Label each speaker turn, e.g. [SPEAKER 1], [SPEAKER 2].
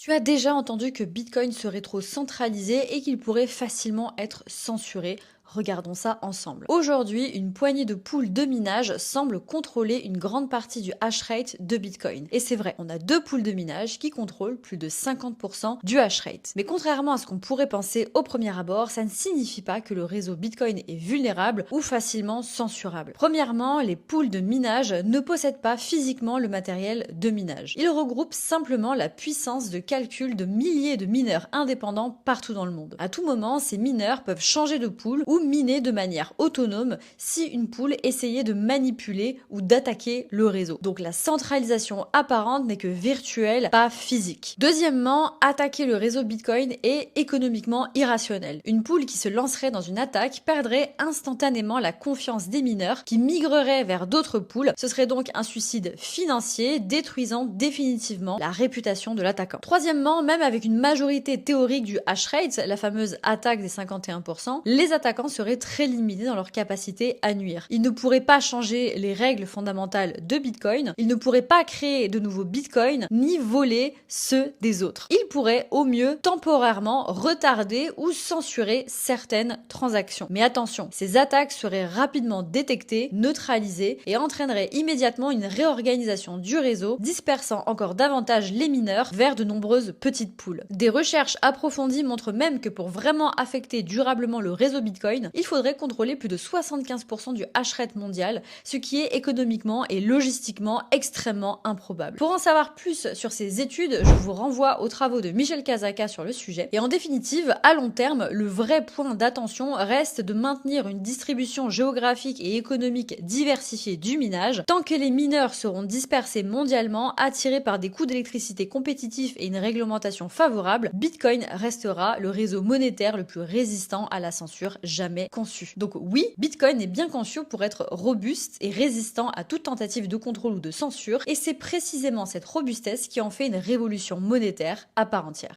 [SPEAKER 1] Tu as déjà entendu que Bitcoin serait trop centralisé et qu'il pourrait facilement être censuré. Regardons ça ensemble. Aujourd'hui, une poignée de poules de minage semble contrôler une grande partie du hash rate de Bitcoin. Et c'est vrai, on a deux poules de minage qui contrôlent plus de 50% du hash rate. Mais contrairement à ce qu'on pourrait penser au premier abord, ça ne signifie pas que le réseau Bitcoin est vulnérable ou facilement censurable. Premièrement, les poules de minage ne possèdent pas physiquement le matériel de minage. Ils regroupent simplement la puissance de calcul de milliers de mineurs indépendants partout dans le monde. À tout moment, ces mineurs peuvent changer de poule ou miner de manière autonome si une poule essayait de manipuler ou d'attaquer le réseau. Donc la centralisation apparente n'est que virtuelle, pas physique. Deuxièmement, attaquer le réseau Bitcoin est économiquement irrationnel. Une poule qui se lancerait dans une attaque perdrait instantanément la confiance des mineurs qui migreraient vers d'autres poules. Ce serait donc un suicide financier détruisant définitivement la réputation de l'attaquant. Troisièmement, même avec une majorité théorique du hash rate, la fameuse attaque des 51%, les attaquants seraient très limités dans leur capacité à nuire. Ils ne pourraient pas changer les règles fondamentales de Bitcoin, ils ne pourraient pas créer de nouveaux Bitcoins, ni voler ceux des autres. Ils pourraient au mieux temporairement retarder ou censurer certaines transactions. Mais attention, ces attaques seraient rapidement détectées, neutralisées et entraîneraient immédiatement une réorganisation du réseau, dispersant encore davantage les mineurs vers de nombreuses petites poules. Des recherches approfondies montrent même que pour vraiment affecter durablement le réseau Bitcoin, il faudrait contrôler plus de 75% du hash rate mondial, ce qui est économiquement et logistiquement extrêmement improbable. Pour en savoir plus sur ces études, je vous renvoie aux travaux de Michel Kazaka sur le sujet. Et en définitive, à long terme, le vrai point d'attention reste de maintenir une distribution géographique et économique diversifiée du minage. Tant que les mineurs seront dispersés mondialement, attirés par des coûts d'électricité compétitifs et une réglementation favorable, Bitcoin restera le réseau monétaire le plus résistant à la censure jamais conçu. Donc oui, Bitcoin est bien conçu pour être robuste et résistant à toute tentative de contrôle ou de censure, et c'est précisément cette robustesse qui en fait une révolution monétaire à part entière.